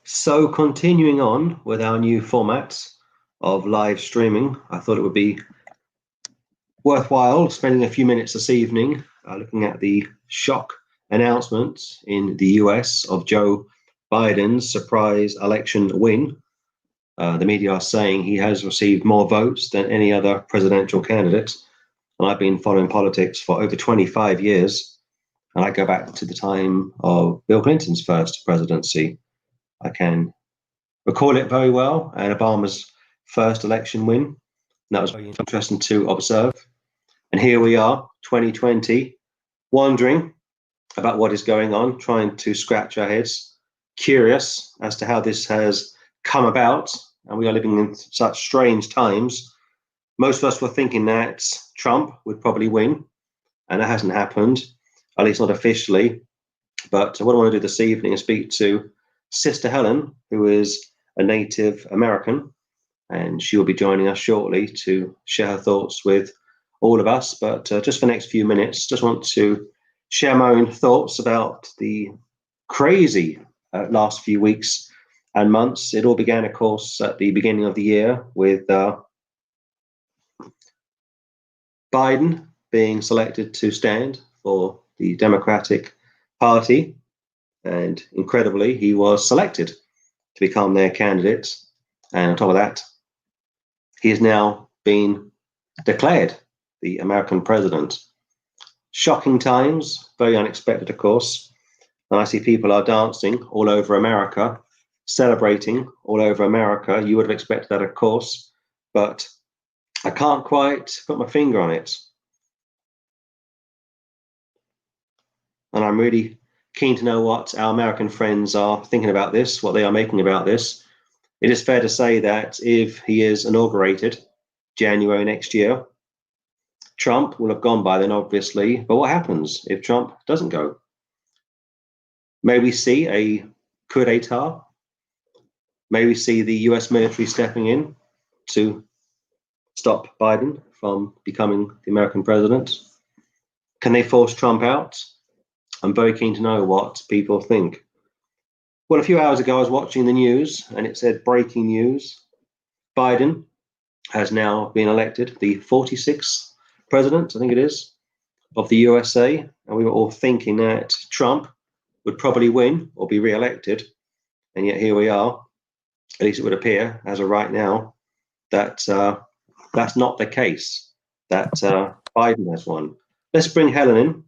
So continuing on with our new format of live streaming, I thought it would be worthwhile spending a few minutes this evening looking at the shock announcement in the US of Joe Biden's surprise election win. The media are saying he has received more votes than any other presidential candidate. And I've been following politics for over 25 years. And I go back to the time of Bill Clinton's first presidency. I can recall it very well, and Obama's first election win. And that was very interesting to observe. And here we are, 2020, wondering about what is going on, trying to scratch our heads, curious as to how this has come about. And we are living in such strange times. Most of us were thinking that Trump would probably win, and that hasn't happened, at least not officially. But what I want to do this evening is speak to Sister Helen, who is a Native American, and she will be joining us shortly to share her thoughts with all of us. But just for the next few minutes, just want to share my own thoughts about the crazy last few weeks and months. It all began, of course, at the beginning of the year with Biden being selected to stand for the Democratic Party. And incredibly, he was selected to become their candidate. And on top of that, he has now been declared the American president. Shocking times, very unexpected, of course. And I see people are dancing all over America, celebrating all over America. You would have expected that, of course, but I can't quite put my finger on it. And I'm really keen to know what our American friends are thinking about this, what they are making about this. It is fair to say that if he is inaugurated January next year, Trump will have gone by then, obviously. But what happens if Trump doesn't go? May we see a coup d'etat? May we see the US military stepping in to stop Biden from becoming the American president? Can they force Trump out? I'm very keen to know what people think. Well, a few hours ago, I was watching the news and it said breaking news. Biden has now been elected the 46th president, I think it is, of the USA. And we were all thinking that Trump would probably win or be re-elected. And yet here we are, at least it would appear as of right now, that that's not the case, that Biden has won. Let's bring Helen in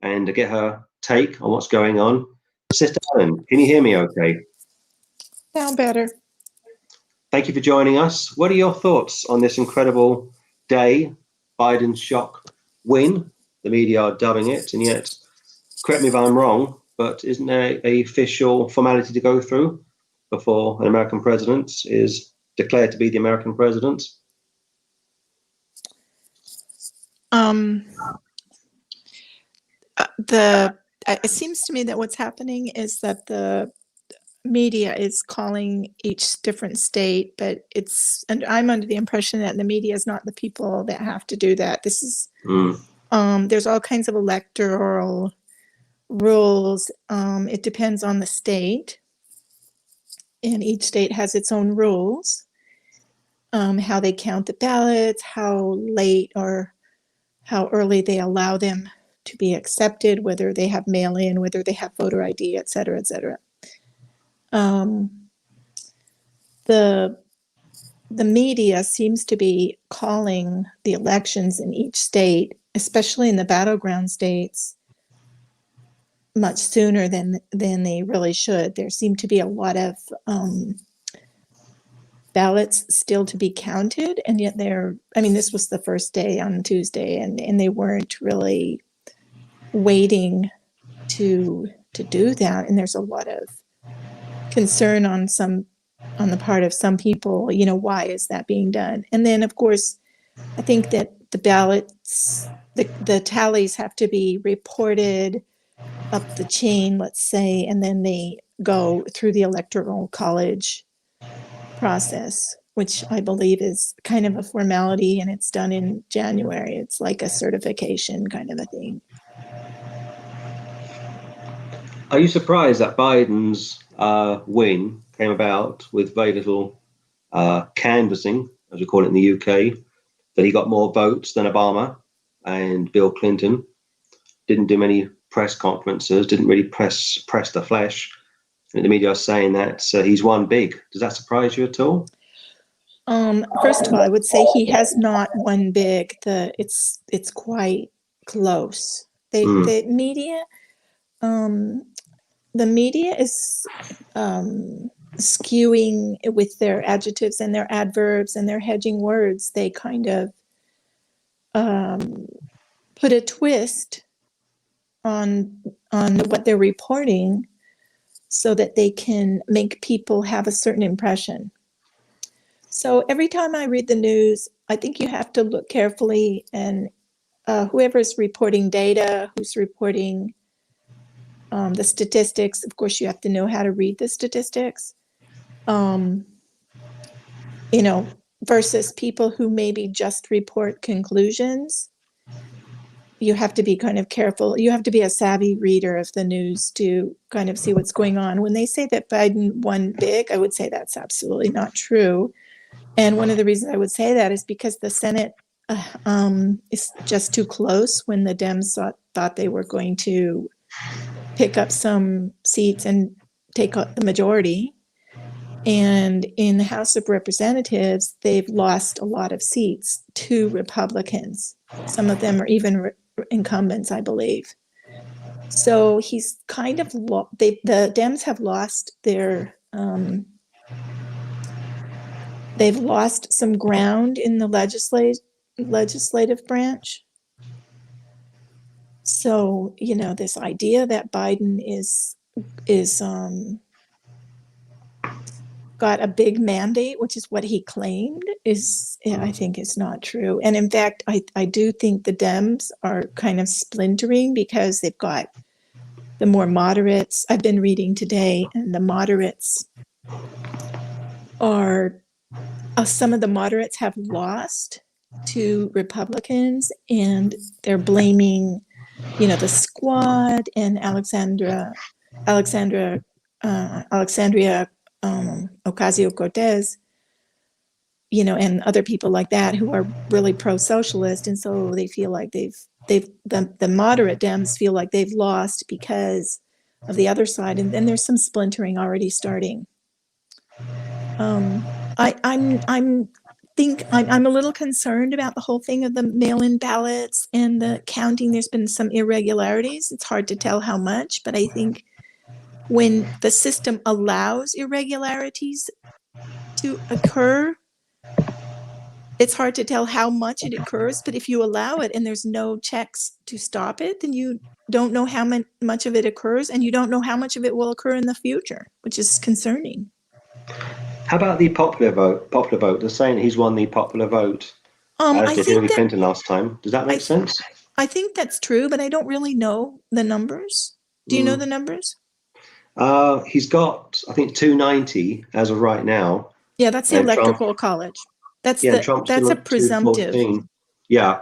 and get her take on what's going on. Sister Helen, can you hear me okay? Now better. Thank you for joining us. What are your thoughts on this incredible day, Biden's shock win? The media are dubbing it, and yet, correct me if I'm wrong, but isn't there a official formality to go through before an American president is declared to be the American president? It seems to me that what's happening is that the media is calling each different state, but and I'm under the impression that the media is not the people that have to do that. This is there's all kinds of electoral rules. It depends on the state, and each state has its own rules. How they count the ballots, how late or how early they allow them to be accepted, whether they have mail-in, whether they have voter ID, et cetera, et cetera. The media seems to be calling the elections in each state, especially in the battleground states, much sooner than they really should. There seem to be a lot of ballots still to be counted, and yet this was the first day on Tuesday, and they weren't really waiting to do that. And there's a lot of concern on the part of some people, why is that being done? And then, of course, I think that the ballots, the tallies have to be reported up the chain, let's say, and then they go through the electoral college process, which I believe is kind of a formality, and it's done in January. It's like a certification kind of a thing. Are you surprised that Biden's win came about with very little canvassing, as we call it in the UK, that he got more votes than Obama and Bill Clinton. Didn't do many press conferences, didn't really press the flesh. And the media are saying that he's won big. Does that surprise you at all? First of all, I would say he has not won big. It's quite close. The media is skewing with their adjectives and their adverbs and their hedging words. They kind of put a twist on what they're reporting so that they can make people have a certain impression. So every time I read the news, I think you have to look carefully, and whoever's reporting data, who's reporting the statistics, of course, you have to know how to read the statistics, versus people who maybe just report conclusions. You have to be kind of careful. You have to be a savvy reader of the news to kind of see what's going on. When they say that Biden won big, I would say that's absolutely not true. And one of the reasons I would say that is because the Senate is just too close. When the Dems thought they were going to pick up some seats and take the majority. And in the House of Representatives, they've lost a lot of seats to Republicans. Some of them are even incumbents, I believe. So he's kind of the Dems have lost their they've lost some ground in the legislative branch. So, this idea that Biden is got a big mandate, which is what he claimed, I think is not true. And in fact, I do think the Dems are kind of splintering because they've got the more moderates. I've been reading today, and the moderates are, some of the moderates have lost to Republicans, and they're blaming, the Squad and Alexandria Ocasio-Cortez, and other people like that who are really pro-socialist, and so they feel like the moderate Dems feel like they've lost because of the other side, and then there's some splintering already starting. I'm a little concerned about the whole thing of the mail-in ballots and the counting. There's been some irregularities. It's hard to tell how much, but I think when the system allows irregularities to occur, it's hard to tell how much it occurs. But if you allow it and there's no checks to stop it, then you don't know how much of it occurs, and you don't know how much of it will occur in the future, which is concerning. How about the popular vote? They're saying he's won the popular vote, as did Hillary Clinton last time. Does that make sense? I think that's true, but I don't really know the numbers. Do you know the numbers? He's got, I think, 290 as of right now. Yeah, that's the Electoral College. That's a presumptive. Yeah.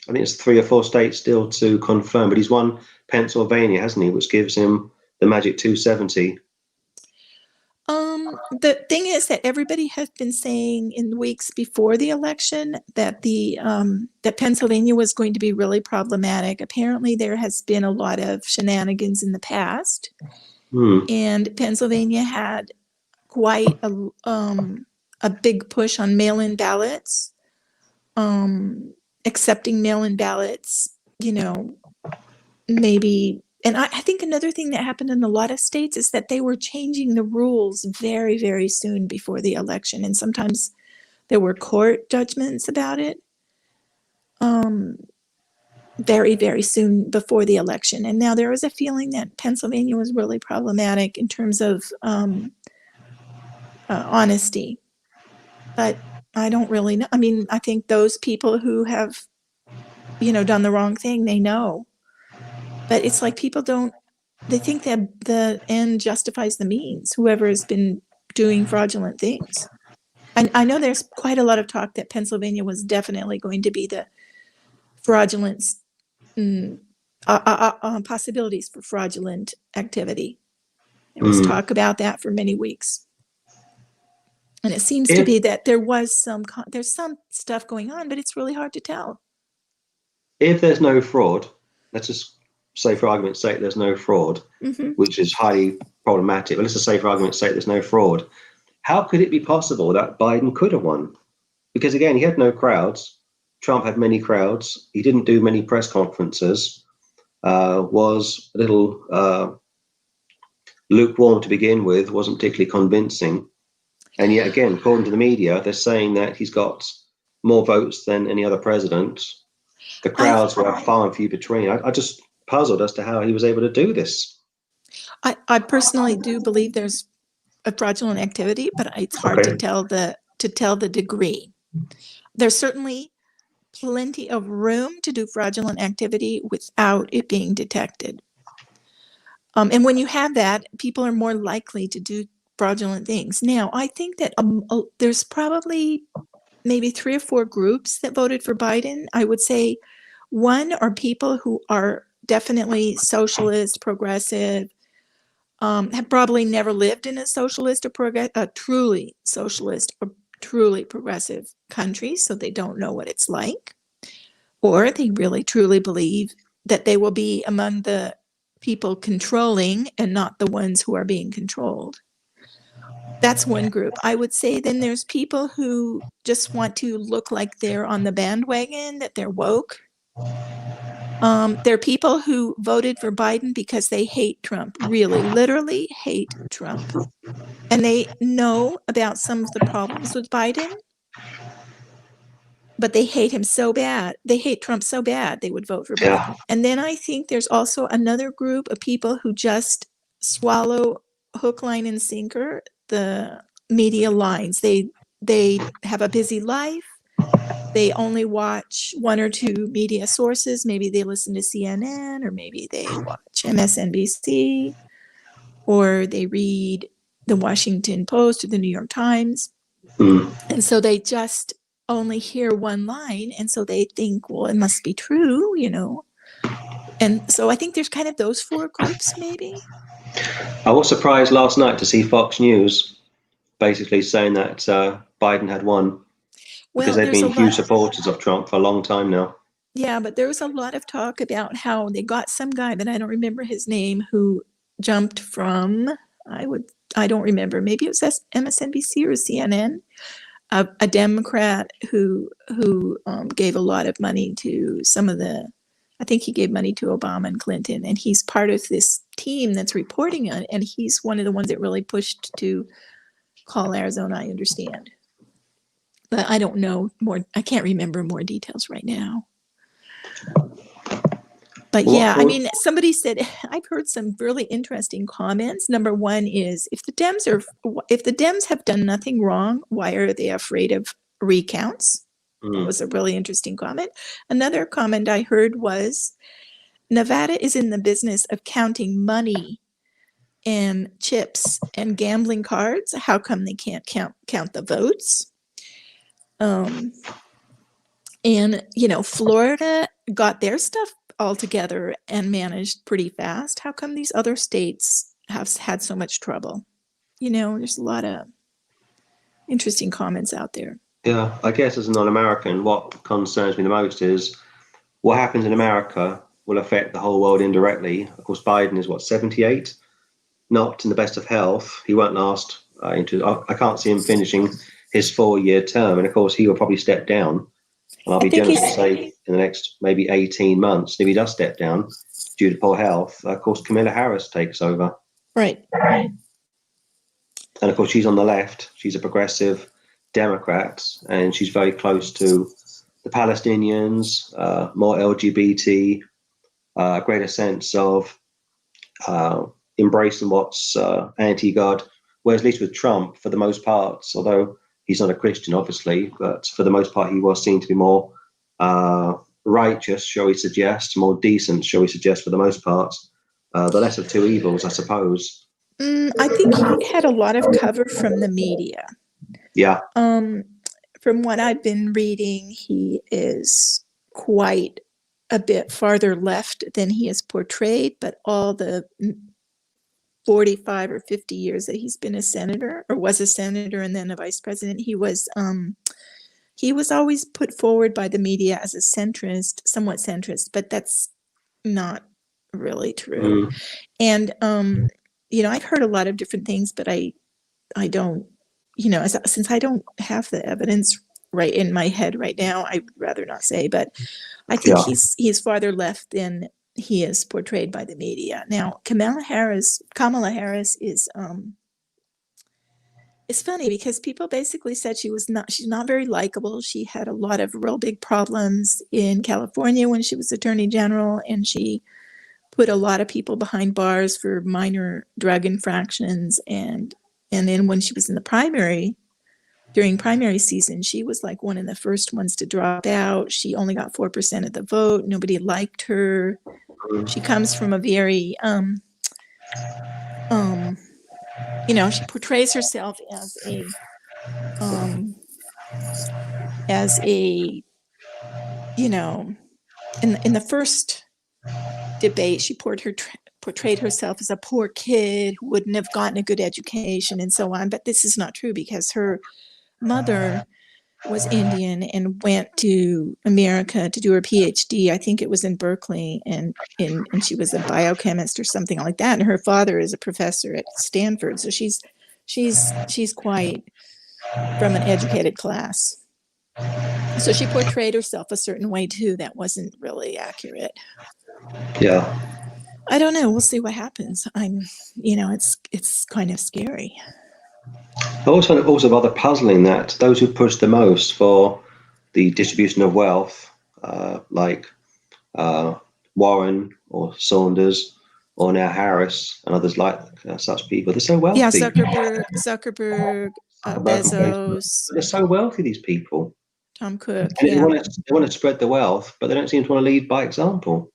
I think it's 3 or 4 states still to confirm, but he's won Pennsylvania, hasn't he? Which gives him the magic 270. The thing is that everybody has been saying in the weeks before the election that that Pennsylvania was going to be really problematic. Apparently, there has been a lot of shenanigans in the past, and Pennsylvania had quite a big push on mail-in ballots, accepting mail-in ballots. Maybe. And I think another thing that happened in a lot of states is that they were changing the rules very, very soon before the election. And sometimes there were court judgments about it very, very soon before the election. And now there is a feeling that Pennsylvania was really problematic in terms of honesty. But I don't really know. I mean, I think those people who have, done the wrong thing, they know. But it's like people they think that the end justifies the means, whoever has been doing fraudulent things. I know there's quite a lot of talk that Pennsylvania was definitely going to be the fraudulent, possibilities for fraudulent activity. There was talk about that for many weeks. And it seems to If be that there's some stuff going on, but it's really hard to tell. if there's no fraud, let's just say for argument's sake there's no fraud, which is highly problematic. But let's just say for argument's sake there's no fraud. How could it be possible that Biden could have won? Because again, he had no crowds. Trump had many crowds. He didn't do many press conferences. Was a little lukewarm to begin with. Wasn't particularly convincing. And yet again, according to the media, they're saying that he's got more votes than any other president. The crowds were far and few between. I just puzzled as to how he was able to do this. I personally do believe there's a fraudulent activity, but it's hard to tell the degree. There's certainly plenty of room to do fraudulent activity without it being detected. And when you have that, people are more likely to do fraudulent things. Now, I think that there's probably maybe 3 or 4 groups that voted for Biden. I would say one are people who are definitely socialist, progressive, have probably never lived in a socialist or a truly socialist or truly progressive country, so they don't know what it's like. Or they really truly believe that they will be among the people controlling and not the ones who are being controlled. That's one group. I would say then there's people who just want to look like they're on the bandwagon, that they're woke. There are people who voted for Biden because they hate Trump, really, literally hate Trump. And they know about some of the problems with Biden, but they hate him so bad. They hate Trump so bad, they would vote for Biden. And then I think there's also another group of people who just swallow hook, line, and sinker the media lines. They have a busy life. They only watch 1 or 2 media sources. Maybe they listen to CNN, or maybe they watch MSNBC, or they read the Washington Post or the New York Times. And so they just only hear one line. And so they think, well, it must be true, you know. And so I think there's kind of those 4 groups, maybe. I was surprised last night to see Fox News basically saying that Biden had won, because they've been huge supporters of Trump for a long time now. Yeah, but there was a lot of talk about how they got some guy, but I don't remember his name, who jumped from, I don't remember, maybe it was MSNBC or CNN, a Democrat who gave a lot of money to I think he gave money to Obama and Clinton, and he's part of this team that's reporting on it, and he's one of the ones that really pushed to call Arizona, I understand. But I don't know more. I can't remember more details right now. But yeah, I mean, somebody said, I've heard some really interesting comments. Number one is, if the Dems have done nothing wrong, why are they afraid of recounts? That was a really interesting comment. Another comment I heard was, Nevada is in the business of counting money and chips and gambling cards. How come they can't count the votes? And, you know, Florida got their stuff all together and managed pretty fast. How come these other states have had so much trouble? You know, there's a lot of interesting comments out there. Yeah, I guess as a non-American, what concerns me the most is what happens in America will affect the whole world indirectly. Of course, Biden is 78, not in the best of health. He won't last I can't see him finishing his 4-year term, and of course he will probably step down. And I'll be generous to say in the next maybe 18 months, if he does step down due to poor health, of course Kamala Harris takes over. Right. And of course she's on the left. She's a progressive Democrat, and she's very close to the Palestinians, more LGBT, a greater sense of embracing what's anti-God. Whereas at least with Trump, for the most part, although he's not a Christian, obviously, but for the most part, he was seen to be more righteous, shall we suggest, more decent, shall we suggest, for the most part. The lesser of two evils, I suppose. I think he had a lot of cover from the media. Yeah. From what I've been reading, he is quite a bit farther left than he is portrayed, but all the 45 or 50 years that he's been a senator, or was a senator and then a vice president, he was always put forward by the media as a centrist, somewhat centrist, but that's not really true. Mm. And I've heard a lot of different things, but I don't, since I don't have the evidence right in my head right now, I'd rather not say, but I think Yeah. he's farther left than he is portrayed by the media. Now, Kamala Harris is it's funny because people basically said she's not very likable. She had a lot of real big problems in California when she was attorney general, and she put a lot of people behind bars for minor drug infractions. And then when she was in the primary, during primary season, she was like one of the first ones to drop out. She only got 4% of the vote. Nobody liked her. She comes from a very, she portrays herself as a, in the first debate, she portrayed herself as a poor kid who wouldn't have gotten a good education and so on. But this is not true because her mother was Indian and went to America to do her PhD. I think it was in Berkeley, and she was a biochemist or something like that. And her father is a professor at Stanford, so she's quite from an educated class. So she portrayed herself a certain way too that wasn't really accurate. Yeah. I don't know. We'll see what happens. It's kind of scary. I also find it also rather puzzling that those who push the most for the distribution of wealth, like Warren or Saunders or now Harris and others like such people, they're so wealthy. Yeah, Zuckerberg, Bezos. They're so wealthy, these people. Tom Cook. And Yeah. they want to spread the wealth, but they don't seem to want to lead by example.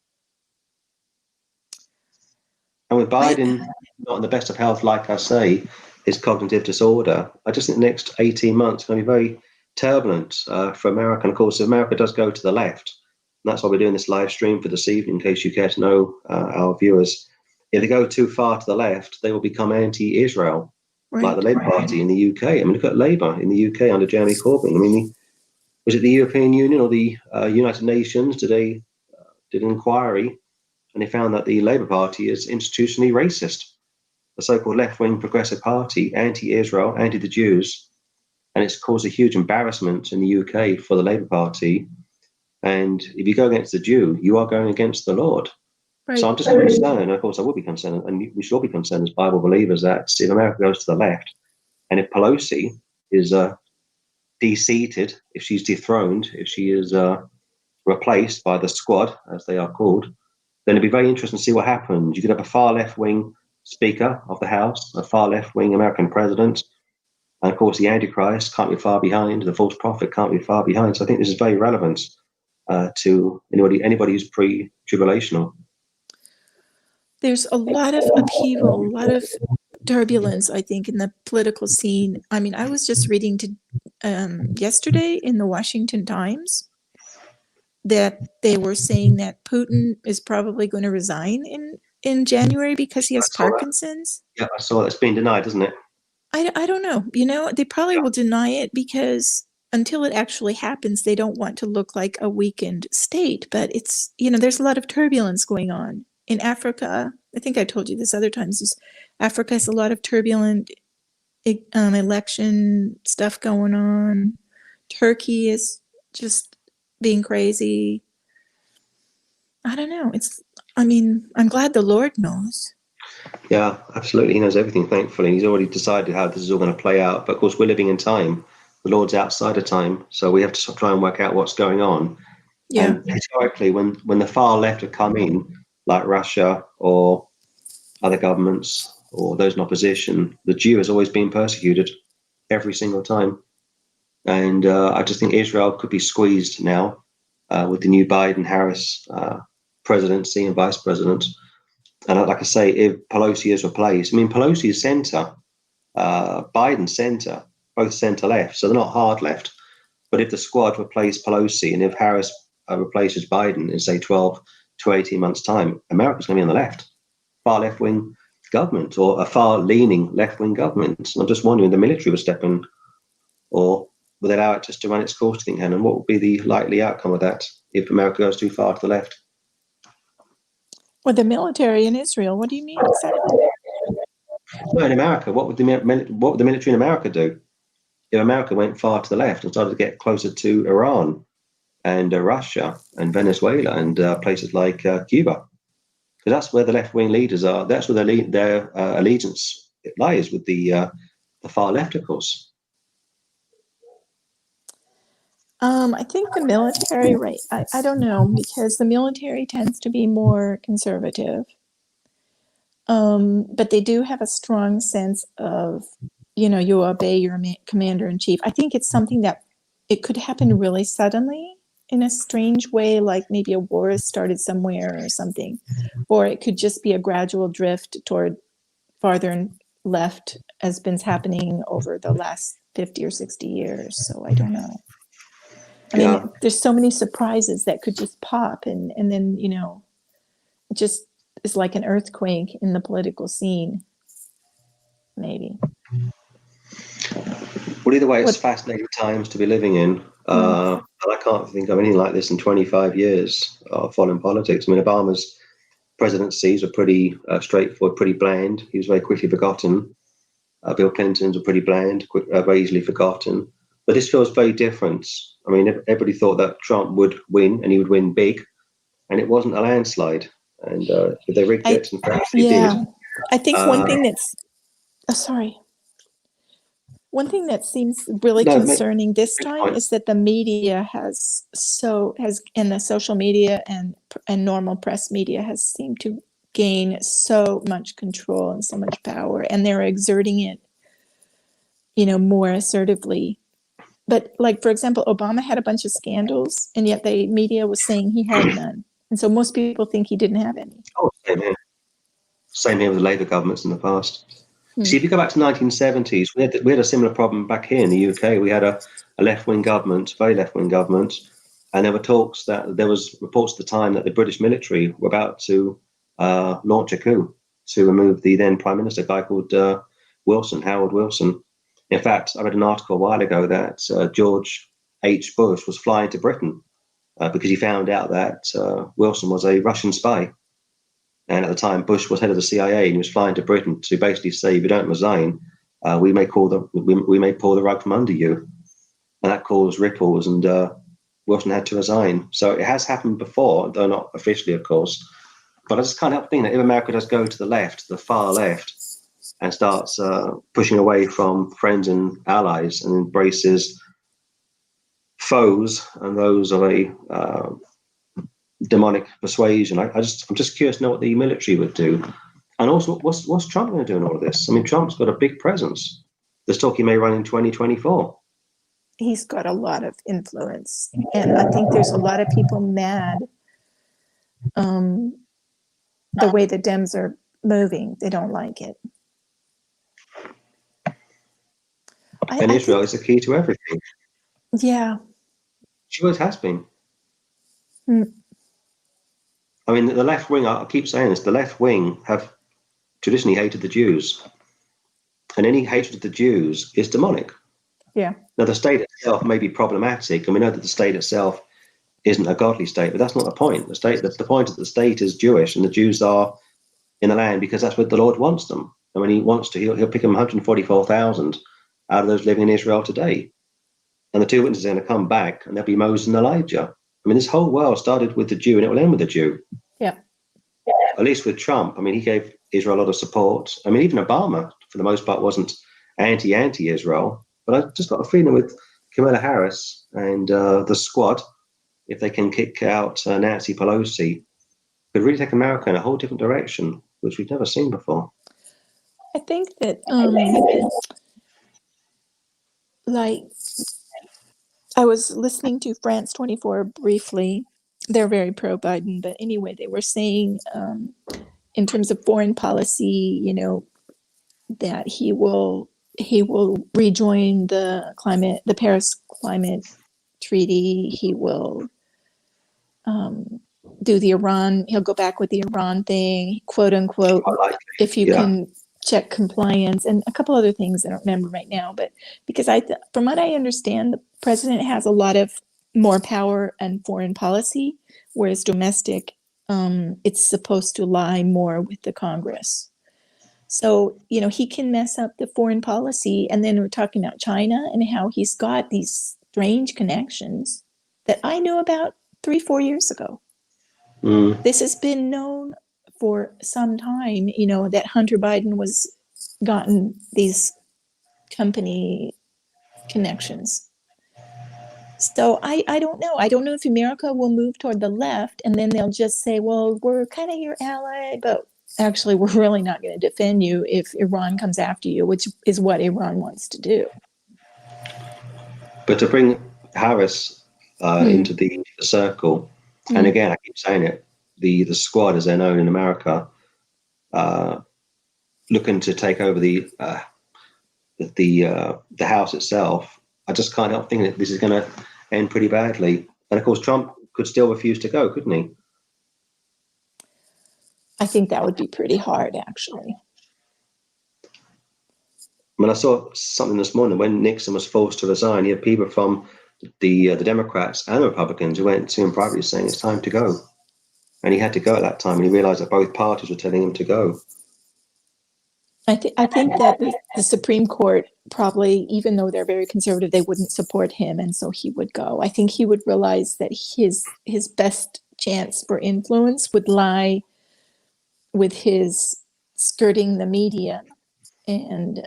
And with Biden not in the best of health, like I say, his cognitive disorder, I just think the next 18 months are going to be very turbulent for America. And of course, if America does go to the left, and that's why we're doing this live stream for this evening, in case you care to know, our viewers, if they go too far to the left, they will become anti-Israel, Right. like the Labour Party in the UK. I mean, look at Labour in the UK under Jeremy Corbyn. I mean, was it the European Union or the United Nations? Did an inquiry, and they found that the Labour Party is institutionally racist, the so-called left-wing progressive party, anti-Israel, anti the Jews, and it's caused a huge embarrassment in the UK for the Labour Party. And if you go against the Jew, you are going against the Lord. Right. So I'm just concerned, and of course I will be concerned, and we should all be concerned as Bible believers, that if America goes to the left, and if Pelosi is de-seated, if she's dethroned, if she is replaced by the squad, as they are called, then it'd be very interesting to see what happens. You could have a far left-wing Speaker of the House, a far left-wing American president, and of course the Antichrist can't be far behind, the false prophet can't be far behind. So I think this is very relevant to anybody who's pre-tribulational. There's a lot of upheaval, a lot of turbulence, I think, in the political scene. I mean, I was just reading yesterday in the Washington Times that they were saying that Putin is probably going to resign in January because he has Parkinson's. Yeah, I saw that's been denied, isn't it? I don't know. They probably will deny it because until it actually happens, they don't want to look like a weakened state. But it's, there's a lot of turbulence going on in Africa. I think I told you this other times. Africa has a lot of turbulent election stuff going on. Turkey is just being crazy. I don't know. I'm glad the Lord knows. Yeah, absolutely. He knows everything, thankfully. He's already decided how this is all going to play out. But of course, we're living in time. The Lord's outside of time. So we have to try and work out what's going on. Yeah. And historically, when the far left have come in, like Russia or other governments or those in opposition, the Jew has always been persecuted every single time. And I just think Israel could be squeezed now with the new Biden-Harris presidency and vice president. And like I say, if Pelosi is replaced, Pelosi is center, Biden center, both center left, so they're not hard left. But if the squad replace Pelosi and if Harris replaces Biden in, say, 12 to 18 months' time, America's going to be on the left, far left wing government or a far-leaning left-wing government. And I'm just wondering if the military would step in, or would they allow it just to run its course, do you think, Helen? What would be the likely outcome of that if America goes too far to the left? Well, the military in Israel, what do you mean exactly? Well, in America, what would the military in America do if America went far to the left and started to get closer to Iran and Russia and Venezuela and places like Cuba? Because that's where the left-wing leaders are. That's where their allegiance lies, with the far left, of course. I think the military, right? I don't know, because the military tends to be more conservative. But they do have a strong sense of, you obey your commander in chief. I think it's something that it could happen really suddenly in a strange way, like maybe a war has started somewhere or something, or it could just be a gradual drift toward farther and left, as been happening over the last 50 or 60 years. So I don't know. I mean, there's so many surprises that could just pop, and then, it just is like an earthquake in the political scene, maybe. Well, either way, it's fascinating times to be living in. And I can't think of anything like this in 25 years of foreign politics. I mean, Obama's presidencies were pretty straightforward, pretty bland. He was very quickly forgotten. Bill Clinton's were pretty bland, very easily forgotten. But this feels very different. I mean, everybody thought that Trump would win, and he would win big, and it wasn't a landslide. And they rigged it, and perhaps they did. I think one thing that's one thing that seems really concerning this time is that the media and the social media and normal press media has seemed to gain so much control and so much power, and they're exerting it, more assertively. But, like, for example, Obama had a bunch of scandals, and yet the media was saying he had none. And so most people think he didn't have any. Oh, same here. Same here with the Labour governments in the past. See, if you go back to the 1970s, we had a similar problem back here in the UK. We had a left-wing government, very left-wing government, and there was reports at the time that the British military were about to launch a coup to remove the then Prime Minister, a guy called Howard Wilson. In fact, I read an article a while ago that George H. Bush was flying to Britain because he found out that Wilson was a Russian spy. And at the time, Bush was head of the CIA, and he was flying to Britain to basically say, if you don't resign, we may pull the rug from under you. And that caused ripples, and Wilson had to resign. So it has happened before, though not officially, of course. But I just can't help thinking that if America does go to the left, the far left, and starts pushing away from friends and allies and embraces foes and those of a demonic persuasion, I'm just curious to know what the military would do. And also, what's Trump going to do in all of this? I mean, Trump's got a big presence. There's talk he may run in 2024. He's got a lot of influence, and I think there's a lot of people mad the way the Dems are moving. They don't like it. And Israel is the key to everything. Yeah. She always has been. I mean, the left wing, I keep saying this, the left wing have traditionally hated the Jews. And any hatred of the Jews is demonic. Yeah. Now, the state itself may be problematic, and we know that the state itself isn't a godly state, but that's not the point. The point of the state is Jewish, and the Jews are in the land because that's where the Lord wants them. And when he wants to, he'll pick them 144,000 out of those living in Israel today. And the two witnesses are going to come back, and there'll be Moses and Elijah. I mean, this whole world started with the Jew, and it will end with the Jew. Yeah. At least with Trump. I mean, he gave Israel a lot of support. I mean, even Obama, for the most part, wasn't anti-Israel. But I just got a feeling with Kamala Harris and the squad, if they can kick out Nancy Pelosi, could really take America in a whole different direction, which we've never seen before. I think that, like, I was listening to France 24 briefly. They're very pro-Biden, but anyway, they were saying, in terms of foreign policy, that he will rejoin the Paris Climate Treaty. He will do the Iran, he'll go back with the Iran thing, quote unquote, if you can check compliance, and a couple other things I don't remember right now. But because from what I understand, the president has a lot of more power and foreign policy, whereas domestic, it's supposed to lie more with the Congress. So, he can mess up the foreign policy. And then we're talking about China and how he's got these strange connections that I knew about 3-4 years ago. This has been known for some time, that Hunter Biden was gotten these company connections. So I don't know. I don't know if America will move toward the left and then they'll just say, well, we're kind of your ally, but actually we're really not going to defend you if Iran comes after you, which is what Iran wants to do. But to bring Harris into the circle, and again, I keep saying it, the squad, as they're known in America, looking to take over the House itself. I just can't help thinking that this is going to end pretty badly. And of course, Trump could still refuse to go, couldn't he? I think that would be pretty hard, actually. I mean, I saw something this morning when Nixon was forced to resign. You had people from the Democrats and the Republicans who went to him privately saying it's time to go. And he had to go at that time, and he realized that both parties were telling him to go. I think that the Supreme Court probably, even though they're very conservative, they wouldn't support him, and so he would go. I think he would realize that his best chance for influence would lie with his skirting the media and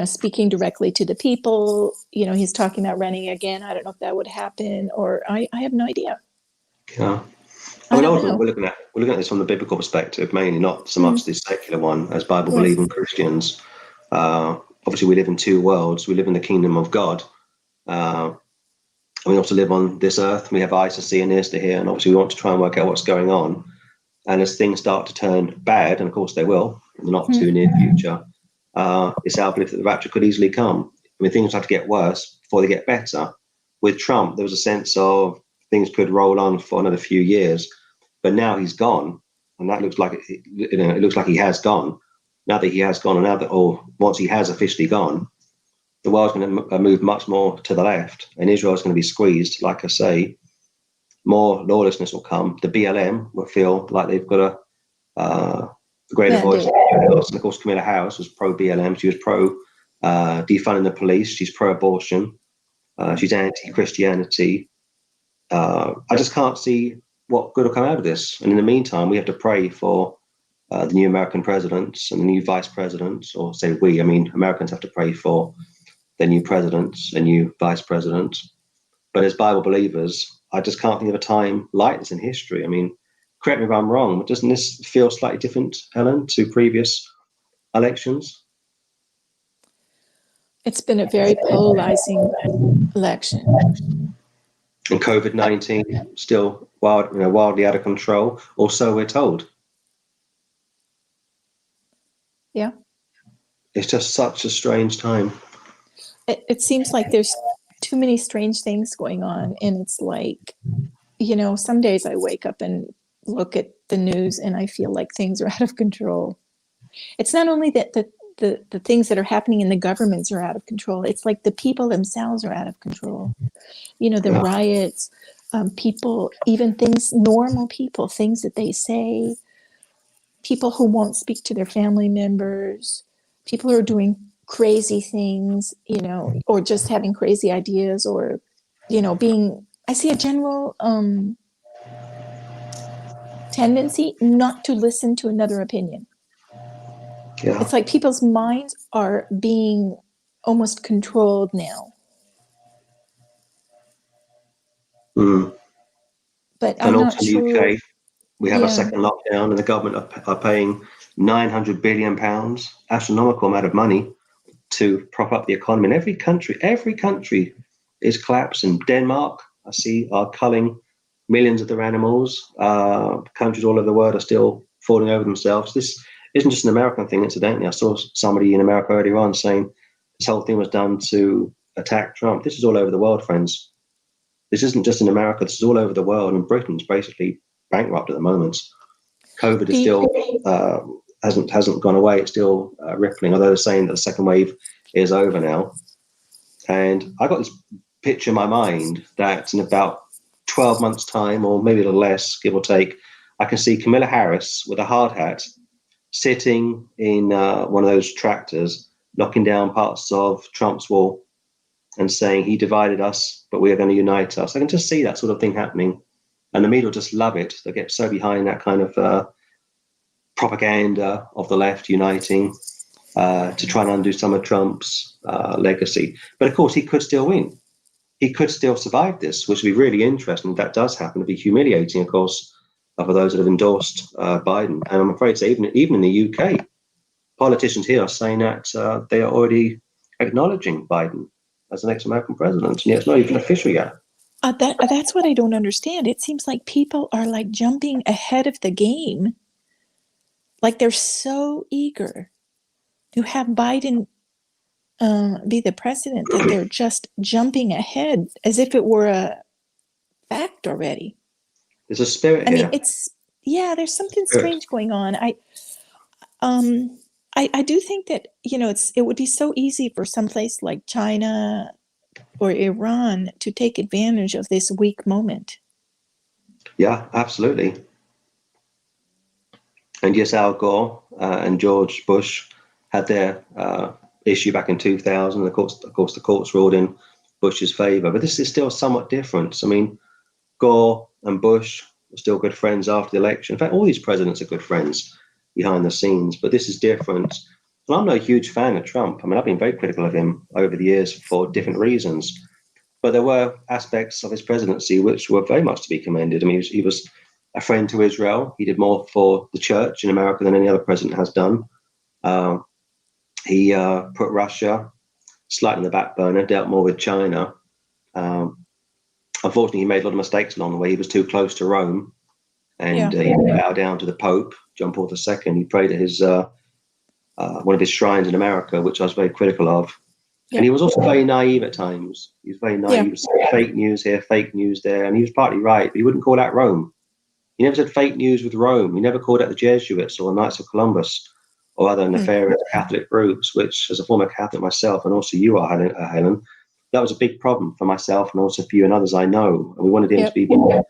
speaking directly to the people. He's talking about running again. I don't know if that would happen, or I have no idea. Yeah. I mean, ultimately, we're looking at this from the biblical perspective, mainly, not so much the secular one, as Bible-believing Christians. Obviously, we live in two worlds. We live in the kingdom of God. And we also live on this earth. We have eyes to see and ears to hear. And obviously, we want to try and work out what's going on. And as things start to turn bad, and of course they will, in the not too near future, it's our belief that the rapture could easily come. I mean, things have to get worse before they get better. With Trump, there was a sense of things could roll on for another few years. But now he's gone, and that looks like it looks like he has gone. Now that he has gone, and once he has officially gone, the world's going to move much more to the left, and Israel is going to be squeezed. Like I say, more lawlessness will come. The BLM will feel like they've got a greater voice. And of course, Kamala Harris was pro-BLM. She was pro defunding the police. She's pro-abortion. She's anti-Christianity. I just can't see what good will come out of this. And in the meantime, we have to pray for the new American presidents and the new vice presidents, or say we, I mean, Americans have to pray for their new presidents and new vice presidents. But as Bible believers, I just can't think of a time like this in history. I mean, correct me if I'm wrong, but doesn't this feel slightly different, Helen, to previous elections? It's been a very polarizing election. And COVID-19 still wildly out of control, or so we're told. Yeah. It's just such a strange time. It seems like there's too many strange things going on. And it's like, some days I wake up and look at the news and I feel like things are out of control. It's not only that the things that are happening in the governments are out of control. It's like the people themselves are out of control. The riots, people, even things, normal people, things that they say, people who won't speak to their family members, people who are doing crazy things, or just having crazy ideas, or, I see a general tendency not to listen to another opinion. Yeah. It's like people's minds are being almost controlled now. But I'm not sure. In the UK, we have a second lockdown, and the government are paying £900 billion, astronomical amount of money, to prop up the economy. And every country is collapsing. Denmark, I see, are culling millions of their animals. Countries all over the world are still falling over themselves. This isn't just an American thing, incidentally. I saw somebody in America earlier on saying this whole thing was done to attack Trump. This is all over the world, friends. This isn't just in America. This is all over the world, and Britain's basically bankrupt at the moment. COVID is still hasn't gone away. It's still rippling. Although they're saying that the second wave is over now. And I got this picture in my mind that in about 12 months' time, or maybe a little less, give or take, I can see Kamala Harris with a hard hat sitting in one of those tractors, knocking down parts of Trump's wall and saying he divided us, but we are going to unite us. I can just see that sort of thing happening. And the media will just love it. They get so behind that kind of propaganda of the left uniting to try and undo some of Trump's legacy. But of course, he could still win. He could still survive this, which would be really interesting. If that does happen, it'd be humiliating, of course, for those that have endorsed Biden. And I'm afraid to say, even in the UK, politicians here are saying that they are already acknowledging Biden as the next American president. And yet it's not even official yet. That's what I don't understand. It seems like people are like jumping ahead of the game. Like they're so eager to have Biden be the president that they're just jumping ahead as if it were a fact already. There's a spirit I here. mean, there's something strange going on. I do think that, it would be so easy for someplace like China or Iran to take advantage of this weak moment. Yeah, absolutely. And yes, Al Gore and George Bush had their issue back in 2000. Of course, the courts ruled in Bush's favor. But this is still somewhat different. I mean, Gore and Bush were still good friends after the election. In fact, all these presidents are good friends behind the scenes. But this is different. And I'm no huge fan of Trump. I mean, I've been very critical of him over the years for different reasons. But there were aspects of his presidency which were very much to be commended. I mean, he was a friend to Israel. He did more for the church in America than any other president has done. He put Russia slightly on the back burner, dealt more with China. Unfortunately, he made a lot of mistakes along the way. He was too close to Rome, and he bowed down to the Pope, John Paul II. He prayed at his one of his shrines in America, which I was very critical of. Yeah. And he was also very naive at times. He was very naive. Yeah. He was saying fake news here, fake news there, and he was partly right, but he wouldn't call out Rome. He never said fake news with Rome. He never called out the Jesuits or the Knights of Columbus or other nefarious Catholic groups, which, as a former Catholic myself, and also you are, Helen, that was a big problem for myself and also for you and others I know. And we wanted him to be more,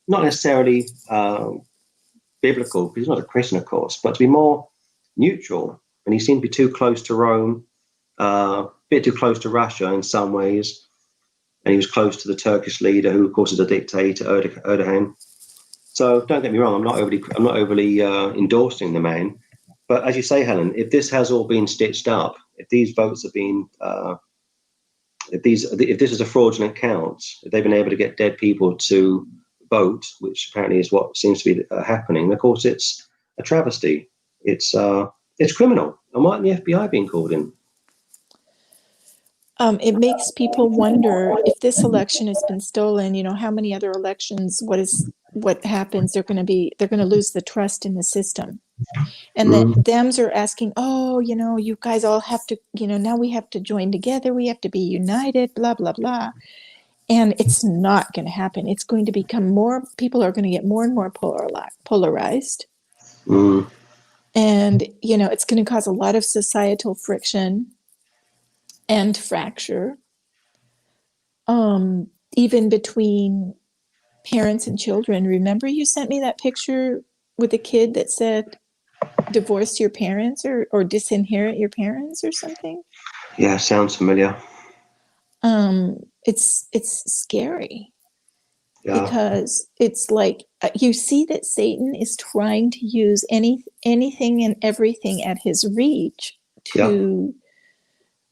not necessarily biblical, because he's not a Christian, of course, but to be more neutral. And he seemed to be too close to Rome, a bit too close to Russia in some ways. And he was close to the Turkish leader, who, of course, is a dictator, Erdogan. So don't get me wrong, I'm not overly endorsing the man. But as you say, Helen, if this has all been stitched up, if these votes have been, if this is a fraudulent count, if they've been able to get dead people to vote, which apparently is what seems to be happening, of course, it's a travesty. It's criminal. And why isn't the FBI being called in? It makes people wonder if this election has been stolen. How many other elections? What happens? They're going to lose the trust in the system, and the Dems are asking, "Oh, you guys all have to, now we have to join together. We have to be united." Blah blah blah, and it's not going to happen. It's going to become more. People are going to get more and more polarized, and it's going to cause a lot of societal friction and fracture, even between parents and children. Remember, you sent me that picture with a kid that said, "Divorce your parents," or disinherit your parents, or something. Yeah, sounds familiar. It's scary, because it's like you see that Satan is trying to use anything and everything at his reach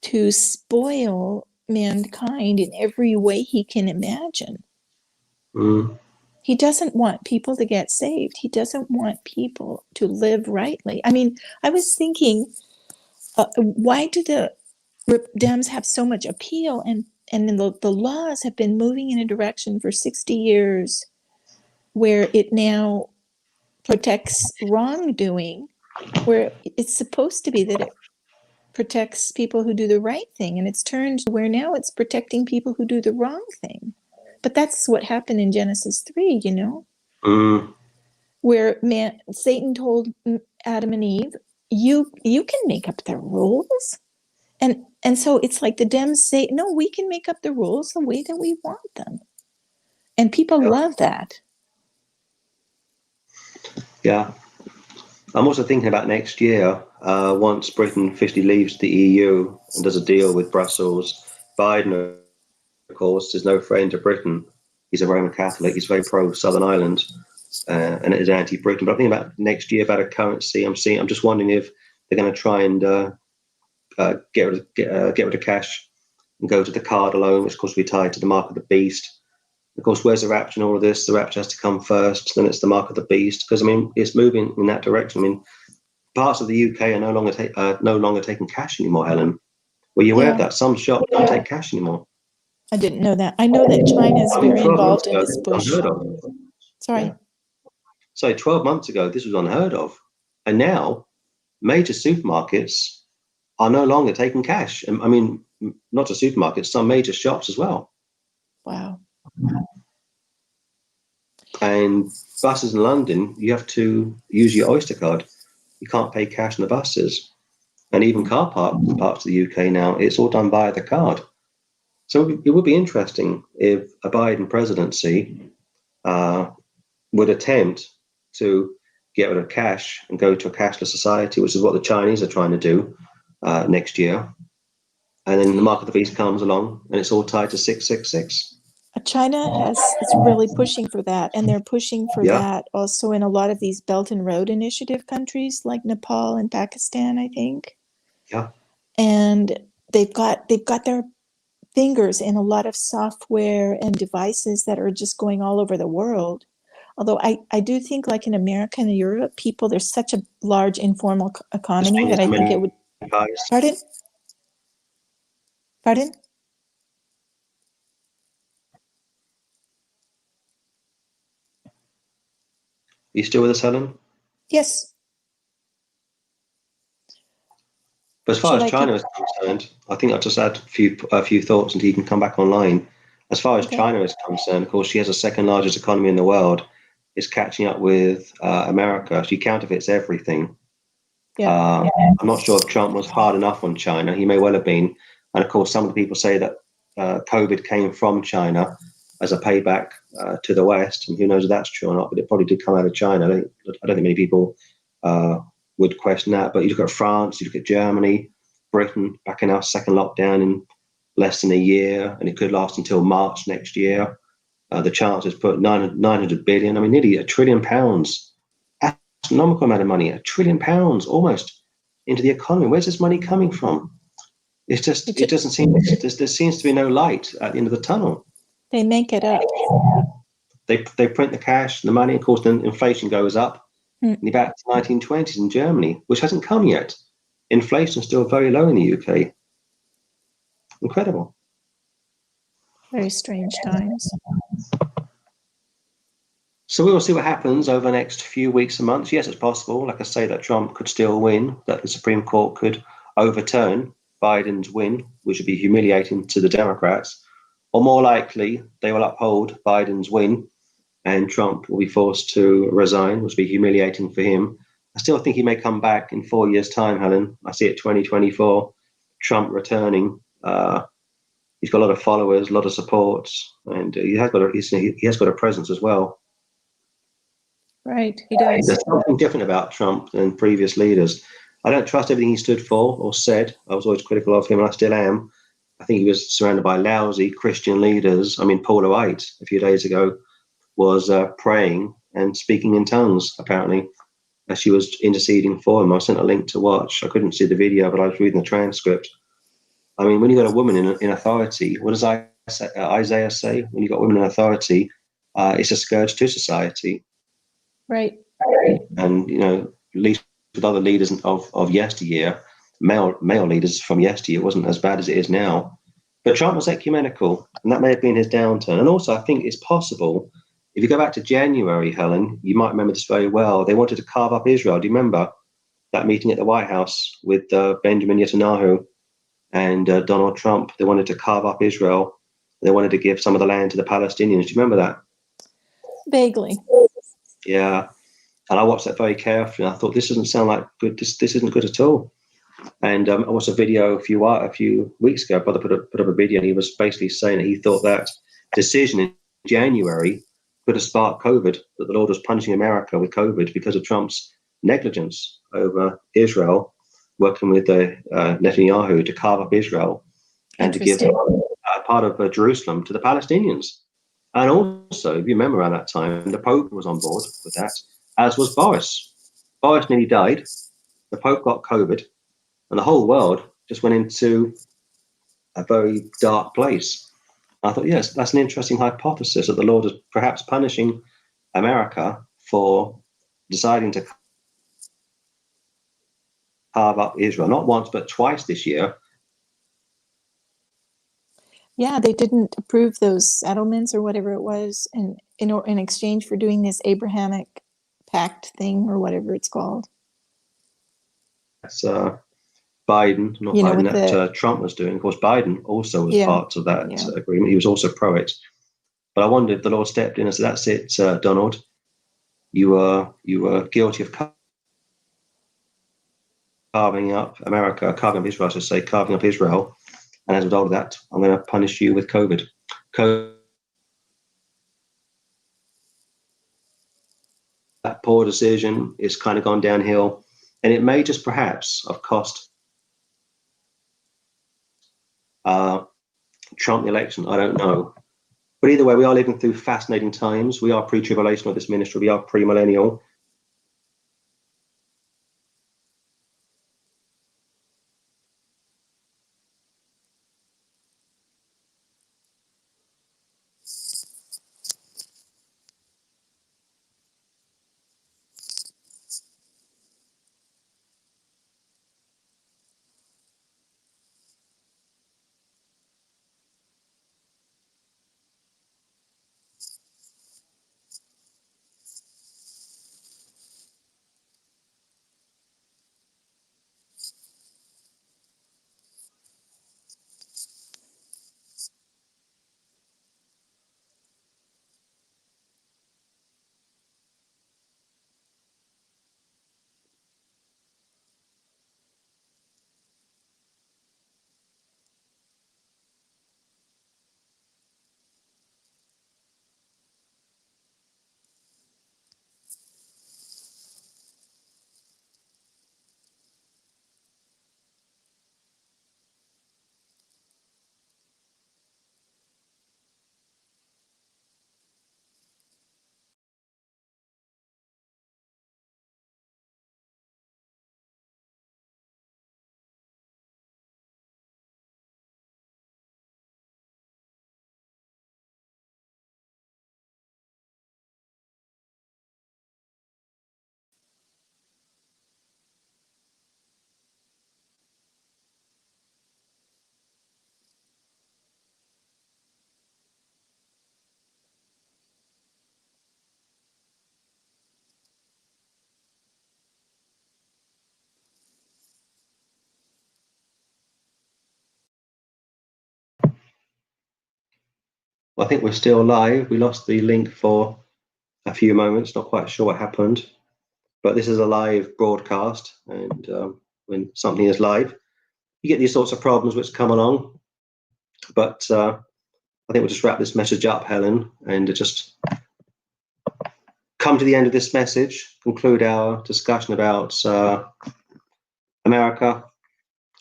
to spoil mankind in every way he can imagine. He doesn't want people to get saved. He doesn't want people to live rightly. I mean, I was thinking, why do the Dems have so much appeal? And the laws have been moving in a direction for 60 years where it now protects wrongdoing, where it's supposed to be that it protects people who do the right thing, and it's turned where now it's protecting people who do the wrong thing. But that's what happened in Genesis 3, you know, Mm, where Satan told Adam and Eve, you can make up the rules. And so it's like the Dems say, no, we can make up the rules the way that we want them. And people yeah. love that. Yeah. I'm also thinking about next year, once Britain officially leaves the EU and does a deal with Brussels. Biden, of course, is no friend to Britain. He's a Roman Catholic. He's very pro Southern Ireland, and is anti-Britain. But I'm thinking about next year about a currency. I'm just wondering if they're going to try and get rid of cash and go to the card alone, which of course will be tied to the mark of the beast. Of course, where's the rapture in all of this? The rapture has to come first, then it's the mark of the beast. Because I mean, it's moving in that direction. I mean, parts of the UK are no longer taking cash anymore. Helen, were you aware of Yeah, that? Some shops don't take cash anymore. I didn't know that. I know that China is I mean, very 12 months involved in ago, this this was Bush. unheard of. Sorry. Yeah. So 12 months ago, this was unheard of, and now major supermarkets are no longer taking cash. And I mean, not just supermarkets, some major shops as well. Wow. And buses in London, you have to use your Oyster card. You can't pay cash on the buses. And even car parks of the UK now, it's all done via the card. So it would be interesting if a Biden presidency would attempt to get rid of cash and go to a cashless society, which is what the Chinese are trying to do next year. And then the mark of the beast comes along and it's all tied to 666. China is really pushing for that, and they're pushing for Yeah. that also in a lot of these Belt and Road Initiative countries like Nepal and Pakistan, I think. Yeah. And they've got their fingers in a lot of software and devices that are just going all over the world. Although I do think, like in America and Europe, there's such a large informal economy that I think it would. Pardon? Pardon? You still with us, Helen? Yes. But as far Should as I China keep? is concerned, I think I'll just add a few thoughts and he can come back online. As far as Okay. China is concerned, of course, she has the second largest economy in the world. It's catching up with America. She counterfeits everything. Yeah. I'm not sure if Trump was hard enough on China. He may well have been. And of course, some of the people say that COVID came from China as a payback to the West. And who knows if that's true or not, but it probably did come out of China. I don't think many people would question that. But you look at France, you look at Germany, Britain, back in our second lockdown in less than a year, and it could last until March next year. The Chancellor's put 900 billion, I mean, nearly £1 trillion, astronomical amount of money, £1 trillion almost into the economy. Where's this money coming from? It's just, it doesn't seem, there seems to be no light at the end of the tunnel. They make it up. They print the cash, the money, of course, then inflation goes up. In the back to 1920s in Germany, which hasn't come yet. Inflation is still very low in the UK. Incredible. Very strange times. So we will see what happens over the next few weeks and months. Yes, it's possible, like I say, that Trump could still win, that the Supreme Court could overturn Biden's win, which would be humiliating to the Democrats. Or more likely, they will uphold Biden's win and Trump will be forced to resign, which will be humiliating for him. I still think he may come back in 4 years' time, Helen. I see it 2024, Trump returning. He's got a lot of followers, a lot of support, and he has got a presence as well. Right, he does. There's something different about Trump than previous leaders. I don't trust everything he stood for or said. I was always critical of him, and I still am. I think he was surrounded by lousy Christian leaders. I mean, Paula White a few days ago was praying and speaking in tongues, apparently, as she was interceding for him. I sent a link to watch. I couldn't see the video, but I was reading the transcript. I mean, when you've got a woman in authority, what does Isaiah say? When you've got women in authority, it's a scourge to society. Right. And, you know, at least with other leaders of yesteryear, male leaders from yesteryear, it wasn't as bad as it is now. But Trump was ecumenical, and that may have been his downturn. And also, I think it's possible, if you go back to January, Helen, you might remember this very well. They wanted to carve up Israel. Do you remember that meeting at the White House with Benjamin Netanyahu and Donald Trump? They wanted to carve up Israel. They wanted to give some of the land to the Palestinians. Do you remember that? Vaguely. Yeah. And I watched that very carefully. And I thought, this doesn't sound like good. This isn't good at all. And I watched a video a few weeks ago. Brother put up a video, and he was basically saying that he thought that decision in January could have sparked COVID, that the Lord was punishing America with COVID because of Trump's negligence over Israel, working with Netanyahu to carve up Israel and to give part of Jerusalem to the Palestinians. And also, if you remember around that time, the Pope was on board with that, as was Boris. Boris nearly died. The Pope got COVID, and the whole world just went into a very dark place. I thought, yes, that's an interesting hypothesis, that the Lord is perhaps punishing America for deciding to carve up Israel, not once, but twice this year. Yeah, they didn't approve those settlements or whatever it was, and in exchange for doing this Abrahamic pact thing or whatever it's called. That's Biden, not Biden, that Trump was doing. Of course, Biden also was part of that agreement. He was also pro it. But I wondered if the Lord stepped in and said, that's it, Donald. You were guilty of carving up America, carving up Israel, I should say, carving up Israel. And as a result of that, I'm going to punish you with COVID. That poor decision is kind of gone downhill. And it may just perhaps have cost Trump the election. I don't know. But either way, we are living through fascinating times. We are pre-tribulation of this ministry. We are pre-millennial. Well, I think we're still live. We lost the link for a few moments. Not quite sure what happened. But this is a live broadcast. And when something is live, you get these sorts of problems which come along. But I think we'll just wrap this message up, Helen, and just come to the end of this message, conclude our discussion about America,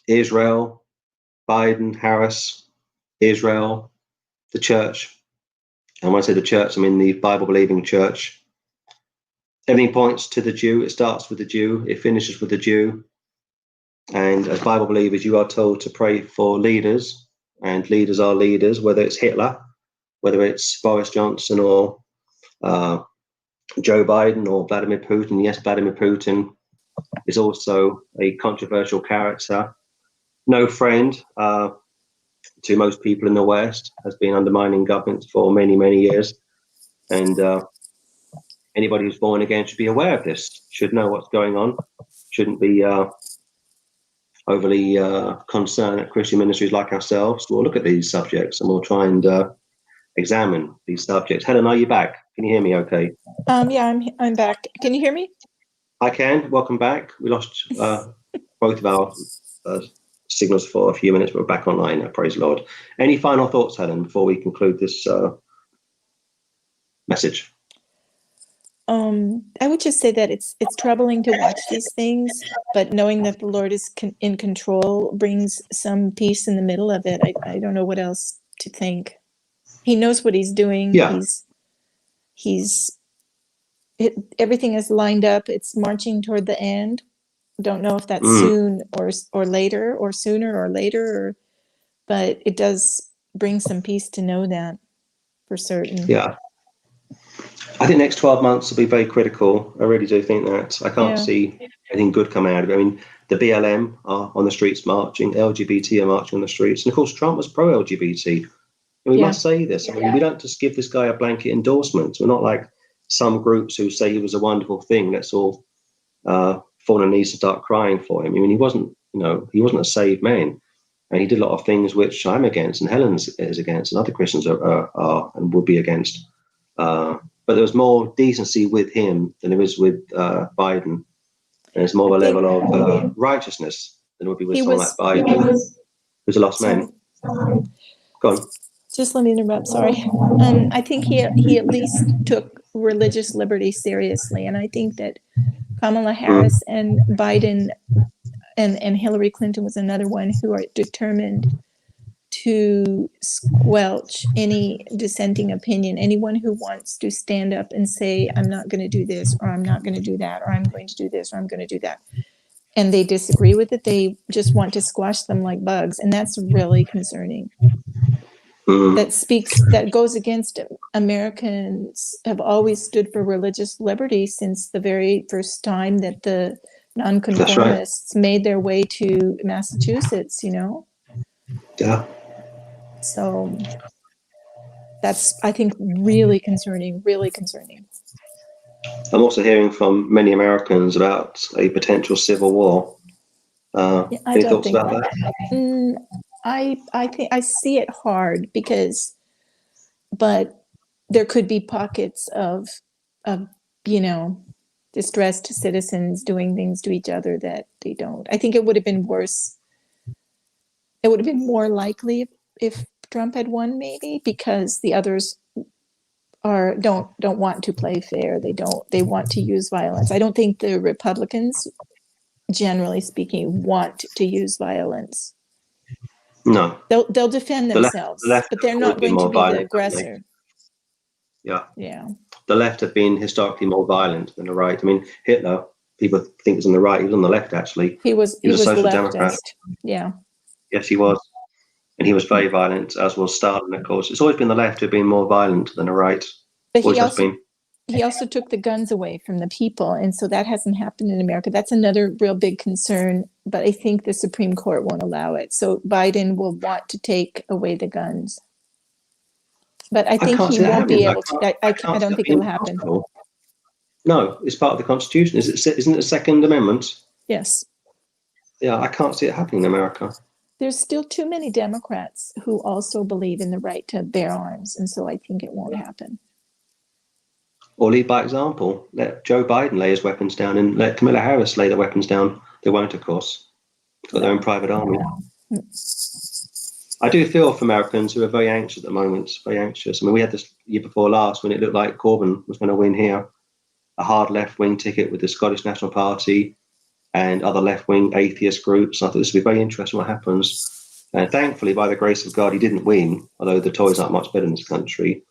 Israel, Biden, Harris, Israel, the church. And when I say the church, I mean the Bible-believing church. Everything points to the Jew. It starts with the Jew. It finishes with the Jew. And as Bible believers, you are told to pray for leaders, and leaders are leaders, whether it's Hitler, whether it's Boris Johnson or Joe Biden or Vladimir Putin. Yes, Vladimir Putin is also a controversial character. No friend to most people in the West, has been undermining governments for many, many years. And anybody who's born again should be aware of this, should know what's going on, shouldn't be overly concerned at Christian ministries like ourselves will look at these subjects and we'll try and examine these subjects. Helen, are you back? Can you hear me okay? Yeah, I'm back. Can you hear me? I can. Welcome back. We lost both of our signals for a few minutes, but we're back online now. Praise the Lord. Any final thoughts, Helen, before we conclude this message? I would just say that it's troubling to watch these things, but knowing that the Lord is in control brings some peace in the middle of it. I don't know what else to think. He knows what he's doing. Yeah. Everything is lined up. It's marching toward the end. Don't know if that's soon or later, or sooner or later, but it does bring some peace to know that for certain. Yeah. I think next 12 months will be very critical. I really do think that. I can't see anything good coming out of it. I mean, the BLM are on the streets marching, LGBT are marching on the streets, and of course Trump was pro-LGBT. And we must say this. I mean, we don't just give this guy a blanket endorsement. We're not like some groups who say he was a wonderful thing. Let's all fall on our knees and start crying for him. I mean, he wasn't a saved man. And he did a lot of things which I'm against, and Helen is against, and other Christians are and would be against. But there was more decency with him than there is with Biden. And there's more of a level of righteousness than would be with someone like Biden, who's a lost man. Go on. Just let me interrupt. Sorry. I think he at least took religious liberty seriously, and I think that Kamala Harris and Biden and Hillary Clinton was another one who are determined to squelch any dissenting opinion. Anyone who wants to stand up and say, I'm not going to do this, or I'm not going to do that, or I'm going to do this, or I'm going to do that, and they disagree with it, they just want to squash them like bugs. And that's really concerning. That goes against Americans have always stood for religious liberty since the very first time that the nonconformists made their way to Massachusetts, Yeah. So that's, I think, really concerning, really concerning. I'm also hearing from many Americans about a potential civil war. Any thoughts about that? I think I see it hard but there could be pockets of distressed citizens doing things to each other that they don't. I think it would have been worse. It would have been more likely if Trump had won, maybe, because the others don't want to play fair. They want to use violence. I don't think the Republicans, generally speaking, want to use violence. No. They'll defend themselves, but they're not going to be the aggressor. Yeah. The left have been historically more violent than the right. I mean, Hitler, people think was on the right. He was on the left, actually. He was a social democrat. Yeah. Yes, he was. And he was very violent, as was Stalin, of course. It's always been the left who've been more violent than the right. But he also took the guns away from the people. And so that hasn't happened in America. That's another real big concern. But I think the Supreme Court won't allow it. So Biden will want to take away the guns. But I think he won't be able to. I don't think it'll happen. No, it's part of the Constitution. Isn't it the Second Amendment? Yes. Yeah, I can't see it happening in America. There's still too many Democrats who also believe in the right to bear arms. And so I think it won't happen. Or lead by example. Let Joe Biden lay his weapons down and let Kamala Harris lay their weapons down. They won't, of course. They've got their own private army. I do feel for Americans who are very anxious at the moment, very anxious. I mean, we had this year before last when it looked like Corbyn was going to win here, a hard left-wing ticket with the Scottish National Party and other left-wing atheist groups. I thought this would be very interesting what happens. And thankfully, by the grace of God, he didn't win, although the Tories aren't much better in this country.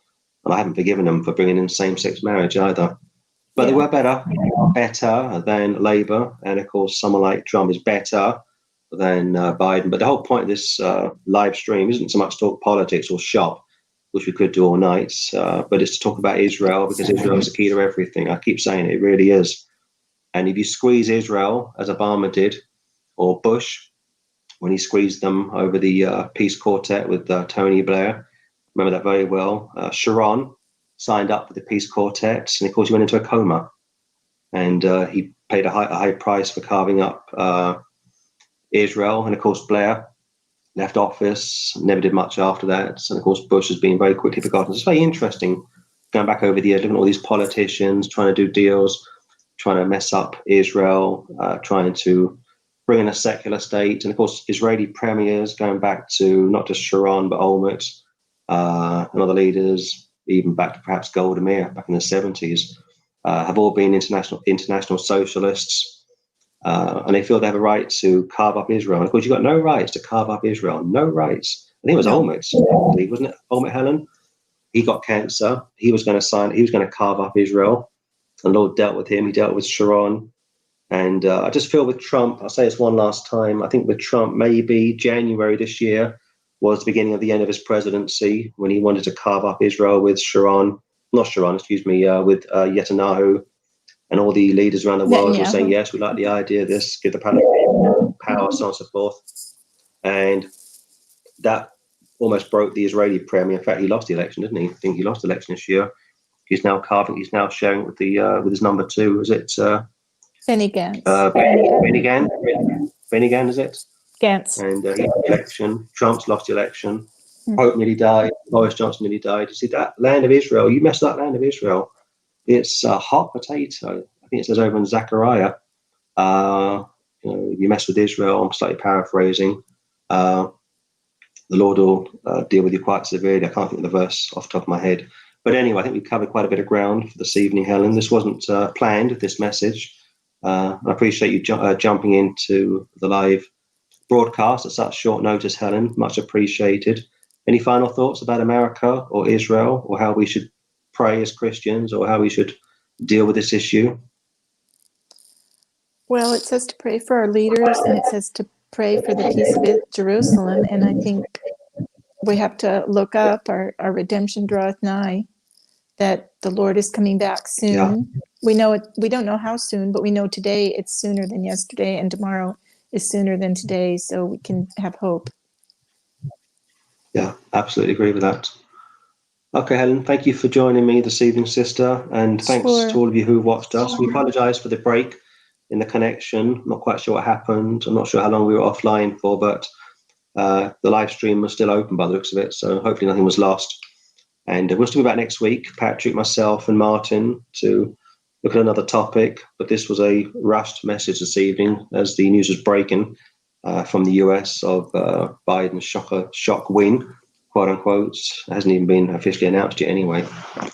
And I haven't forgiven them for bringing in same-sex marriage either. But they were better than Labour. And of course, someone like Trump is better than Biden. But the whole point of this live stream isn't so much talk politics or shop, which we could do all night, but it's to talk about Israel, because Israel is the key to everything. I keep saying it really is. And if you squeeze Israel, as Obama did, or Bush, when he squeezed them over the peace quartet with Tony Blair, remember that very well. Sharon signed up for the peace quartet, and of course he went into a coma. And he paid a high price for carving up Israel. And of course, Blair left office, never did much after that. And of course, Bush has been very quickly forgotten. It's very interesting going back over the years, looking at all these politicians trying to do deals, trying to mess up Israel, trying to bring in a secular state. And of course, Israeli premiers going back to not just Sharon, but Olmert and other leaders, even back to perhaps Golda Meir back in the 70s, have all been international socialists. And they feel they have a right to carve up Israel. And of course, you've got no rights to carve up Israel. No rights. I think it was Olmert, wasn't it? Olmert, Helen? He got cancer. He was going to carve up Israel. And the Lord dealt with him. He dealt with Sharon. And I just feel with Trump, I'll say this one last time, I think with Trump, maybe January this year was the beginning of the end of his presidency, when he wanted to carve up Israel with with Netanyahu. And all the leaders around the world were saying, yes, we like the idea of this, give the Palestinians power, so on and so forth. And that almost broke the Israeli premier. In fact, he lost the election, didn't he? I think he lost the election this year. He's now sharing it with his number two. Is it Benny Gantz? Benny Gantz, is it? Gantz. And he lost the election. Trump's lost the election. Pope nearly died. Boris Johnson nearly died. You see, that land of Israel, you messed up land of Israel. It's a hot potato. I think it says over in Zechariah. You mess with Israel, I'm slightly paraphrasing. The Lord will deal with you quite severely. I can't think of the verse off the top of my head. But anyway, I think we've covered quite a bit of ground for this evening, Helen. This wasn't planned, this message. I appreciate you jumping into the live broadcast at such short notice, Helen. Much appreciated. Any final thoughts about America or Israel, or how we should pray as Christians, or how we should deal with this issue? Well, it says to pray for our leaders, and it says to pray for the peace of Jerusalem. And I think we have to look up, our redemption draweth nigh, that the Lord is coming back soon. Yeah. We know it. We don't know how soon, but we know today it's sooner than yesterday, and tomorrow is sooner than today. So we can have hope. Yeah, absolutely agree with that. Okay, Helen, thank you for joining me this evening, sister. And thanks to all of you who watched us. We apologize for the break in the connection. I'm not quite sure what happened. I'm not sure how long we were offline for, but the live stream was still open by the looks of it. So hopefully nothing was lost. And we'll still be back next week, Patrick, myself, and Martin, to look at another topic. But this was a rushed message this evening as the news was breaking from the US of Biden's shock win, quote unquote. It hasn't even been officially announced yet anyway.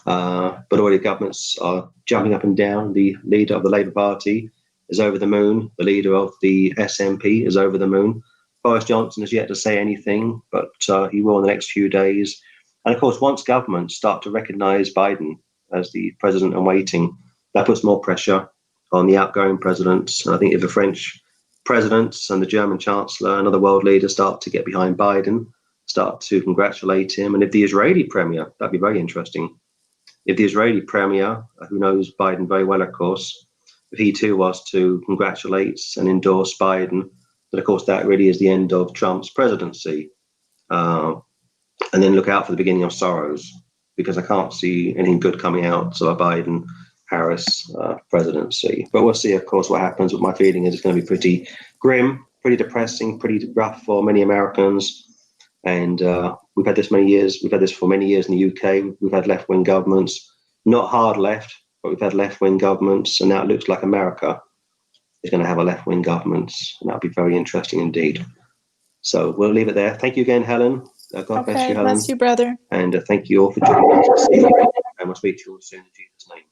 But already governments are jumping up and down. The leader of the Labour Party is over the moon. The leader of the SNP is over the moon. Boris Johnson has yet to say anything, but he will in the next few days. And of course, once governments start to recognise Biden as the president in waiting, that puts more pressure on the outgoing presidents. And I think if the French presidents and the German chancellor and other world leaders start to get behind Biden, start to congratulate him, and if the Israeli premier, that'd be very interesting. If the Israeli premier, who knows Biden very well, of course, if he too was to congratulate and endorse Biden, then of course that really is the end of Trump's presidency. And then look out for the beginning of sorrows, because I can't see anything good coming out of a Biden-Harris presidency. But we'll see, of course, what happens. But my feeling is it's going to be pretty grim, pretty depressing, pretty rough for many Americans. And we've had this for many years in the UK. We've had left-wing governments, not hard left, but we've had left-wing governments. And now it looks like America is going to have a left-wing government. And that'll be very interesting indeed. So we'll leave it there. Thank you again, Helen. God bless you, Helen. Bless you, brother. And thank you all for joining us this evening. And we'll speak to you all soon in Jesus' name.